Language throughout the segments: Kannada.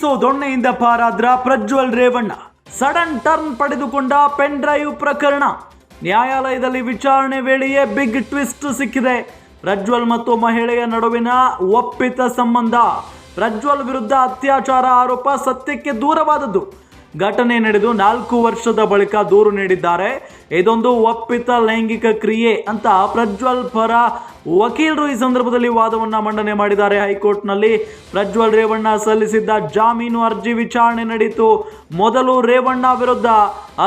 ಬೀಸೋ ದೊಣ್ಣೆಯಿಂದ ಪಾರಾದ್ರ ಪ್ರಜ್ವಲ್ ರೇವಣ್ಣ. ಸಡನ್ ಟರ್ನ್ ಪಡೆದುಕೊಂಡ ಪೆನ್ ಡ್ರೈವ್ ಪ್ರಕರಣ. ನ್ಯಾಯಾಲಯದಲ್ಲಿ ವಿಚಾರಣೆ ವೇಳೆಯೇ ಬಿಗ್ ಟ್ವಿಸ್ಟ್ ಸಿಕ್ಕಿದೆ. ಪ್ರಜ್ವಲ್ ಮತ್ತು ಮಹಿಳೆಯ ನಡುವಿನ ಒಪ್ಪಿತ ಸಂಬಂಧ. ಪ್ರಜ್ವಲ್ ವಿರುದ್ಧ ಅತ್ಯಾಚಾರ ಆರೋಪ ಸತ್ಯಕ್ಕೆ ದೂರವಾದದ್ದು. ಘಟನೆ ನಡೆದು 4 ವರ್ಷದ ಬಳಿಕ ದೂರು ನೀಡಿದ್ದಾರೆ. ಇದೊಂದು ಒಪ್ಪಿತ ಲೈಂಗಿಕ ಕ್ರಿಯೆ ಅಂತ ಪ್ರಜ್ವಲ್ ಪರ ವಕೀಲರು ಈ ಸಂದರ್ಭದಲ್ಲಿ ವಾದವನ್ನ ಮಂಡನೆ ಮಾಡಿದ್ದಾರೆ. ಹೈಕೋರ್ಟ್ನಲ್ಲಿ ಪ್ರಜ್ವಲ್ ರೇವಣ್ಣ ಸಲ್ಲಿಸಿದ್ದ ಜಾಮೀನು ಅರ್ಜಿ ವಿಚಾರಣೆ ನಡೆಯಿತು. ಮೊದಲು ರೇವಣ್ಣ ವಿರುದ್ಧ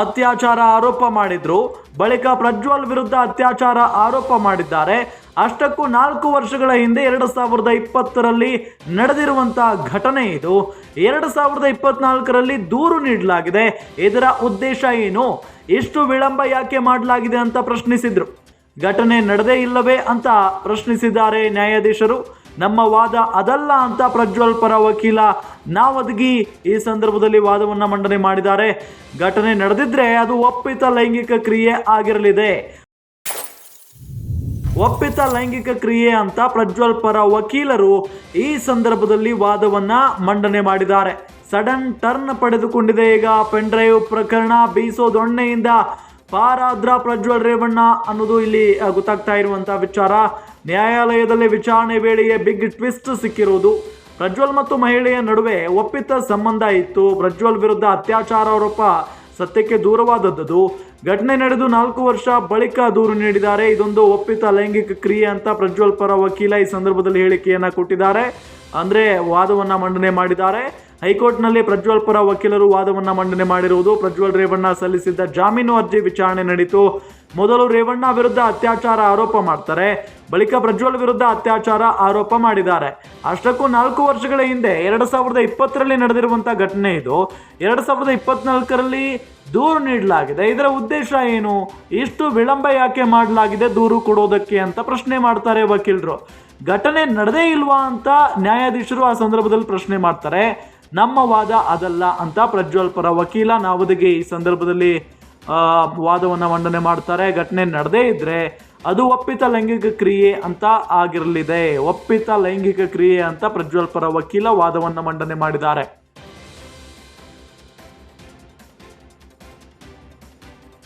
ಅತ್ಯಾಚಾರ ಆರೋಪ ಮಾಡಿದ್ರು, ಬಳಿಕ ಪ್ರಜ್ವಲ್ ವಿರುದ್ಧ ಅತ್ಯಾಚಾರ ಆರೋಪ ಮಾಡಿದ್ದಾರೆ. ಅಷ್ಟಕ್ಕೂ 4 ವರ್ಷಗಳ ಹಿಂದೆ 2020ರಲ್ಲಿ ನಡೆದಿರುವಂತಹ ಘಟನೆ ಇದು. 2024ರಲ್ಲಿ ದೂರು ನೀಡಲಾಗಿದೆ. ಇದರ ಉದ್ದೇಶ ಏನು? ಇಷ್ಟು ವಿಳಂಬ ಯಾಕೆ ಮಾಡಲಾಗಿದೆ ಅಂತ ಪ್ರಶ್ನಿಸಿದ್ರು. ಘಟನೆ ನಡೆದೇ ಇಲ್ಲವೇ ಅಂತ ಪ್ರಶ್ನಿಸಿದ್ದಾರೆ ನ್ಯಾಯಾಧೀಶರು. ನಮ್ಮ ವಾದ ಅದಲ್ಲ ಅಂತ ಪ್ರಜ್ವಲ್ ಪರ ವಕೀಲ ನಾವದಗಿ ಈ ಸಂದರ್ಭದಲ್ಲಿ ವಾದವನ್ನ ಮಂಡನೆ ಮಾಡಿದ್ದಾರೆ. ಘಟನೆ ನಡೆದಿದ್ರೆ ಅದು ಒಪ್ಪಿತ ಲೈಂಗಿಕ ಕ್ರಿಯೆ ಆಗಿರಲಿದೆ. ಒಪ್ಪಿತ ಲೈಂಗಿಕ ಕ್ರಿಯೆ ಅಂತ ಪ್ರಜ್ವಲ್ ಪರ ವಕೀಲರು ಈ ಸಂದರ್ಭದಲ್ಲಿ ವಾದವನ್ನ ಮಂಡನೆ ಮಾಡಿದ್ದಾರೆ. ಸಡನ್ ಟರ್ನ್ ಪಡೆದುಕೊಂಡಿದೆ ಈಗ ಪೆನ್ ಡ್ರೈವ್ ಪ್ರಕರಣ. ಬೀಸೋ ದೊಣ್ಣೆಯಿಂದ ಪಾರಾದ್ರ ಪ್ರಜ್ವಲ್ ರೇವಣ್ಣ ಅನ್ನೋದು ಇಲ್ಲಿ ಗೊತ್ತಾಗ್ತಾ ಇರುವಂತಹ ವಿಚಾರ. ನ್ಯಾಯಾಲಯದಲ್ಲಿ ವಿಚಾರಣೆ ವೇಳೆಯೇ ಬಿಗ್ ಟ್ವಿಸ್ಟ್ ಸಿಕ್ಕಿರುವುದು. ಪ್ರಜ್ವಲ್ ಮತ್ತು ಮಹಿಳೆಯ ನಡುವೆ ಒಪ್ಪಿತ ಸಂಬಂಧ ಇತ್ತು. ಪ್ರಜ್ವಲ್ ವಿರುದ್ಧ ಅತ್ಯಾಚಾರ ಆರೋಪ ಸತ್ಯಕ್ಕೆ ದೂರವಾದದ್ದು. ಘಟನೆ ನಡೆದು 4 ವರ್ಷ ಬಳಿಕ ದೂರು ನೀಡಿದ್ದಾರೆ. ಇದೊಂದು ಒಪ್ಪಿತ ಲೈಂಗಿಕ ಕ್ರಿಯೆ ಅಂತ ಪ್ರಜ್ವಲ್ ಪರ ವಕೀಲ ಈ ಸಂದರ್ಭದಲ್ಲಿ ಹೇಳಿಕೆಯನ್ನ ಕೊಟ್ಟಿದ್ದಾರೆ. ಅಂದ್ರೆ ವಾದವನ್ನ ಮಂಡನೆ ಮಾಡಿದ್ದಾರೆ. ಹೈಕೋರ್ಟ್ನಲ್ಲಿ ಪ್ರಜ್ವಲ್ ಪರ ವಕೀಲರು ವಾದವನ್ನ ಮಂಡನೆ ಮಾಡಿರುವುದು. ಪ್ರಜ್ವಲ್ ರೇವಣ್ಣ ಸಲ್ಲಿಸಿದ್ದ ಜಾಮೀನು ಅರ್ಜಿ ವಿಚಾರಣೆ ನಡೆಯಿತು. ಮೊದಲು ರೇವಣ್ಣ ವಿರುದ್ಧ ಅತ್ಯಾಚಾರ ಆರೋಪ ಮಾಡ್ತಾರೆ, ಬಳಿಕ ಪ್ರಜ್ವಲ್ ವಿರುದ್ಧ ಅತ್ಯಾಚಾರ ಆರೋಪ ಮಾಡಿದ್ದಾರೆ. ಅಷ್ಟಕ್ಕೂ 4 ವರ್ಷಗಳ ಹಿಂದೆ 2020ರಲ್ಲಿ ನಡೆದಿರುವಂತಹ ಘಟನೆ ಇದು. 2024ರಲ್ಲಿ ದೂರು ನೀಡಲಾಗಿದೆ. ಇದರ ಉದ್ದೇಶ ಏನು? ಇಷ್ಟು ವಿಳಂಬ ಯಾಕೆ ಮಾಡಲಾಗಿದೆ ದೂರು ಕೊಡೋದಕ್ಕೆ ಅಂತ ಪ್ರಶ್ನೆ ಮಾಡ್ತಾರೆ ವಕೀಲರು. ಘಟನೆ ನಡೆದೇ ಇಲ್ವಾ ಅಂತ ನ್ಯಾಯಾಧೀಶರು ಆ ಸಂದರ್ಭದಲ್ಲಿ ಪ್ರಶ್ನೆ ಮಾಡ್ತಾರೆ. ನಮ್ಮ ವಾದ ಅದಲ್ಲ ಅಂತ ಪ್ರಜ್ವಲ್ ಪರ ವಕೀಲ ನಾವದಗಿ ಈ ಸಂದರ್ಭದಲ್ಲಿ ವಾದವನ್ನ ಮಂಡನೆ ಮಾಡ್ತಾರೆ. ಘಟನೆ ನಡೆದೇ ಇದ್ರೆ ಅದು ಒಪ್ಪಿತ ಲೈಂಗಿಕ ಕ್ರಿಯೆ ಅಂತ ಆಗಿರಲಿದೆ. ಒಪ್ಪಿತ ಲೈಂಗಿಕ ಕ್ರಿಯೆ ಅಂತ ಪ್ರಜ್ವಲ್ ಪರ ವಕೀಲ ವಾದವನ್ನ ಮಂಡನೆ ಮಾಡಿದ್ದಾರೆ.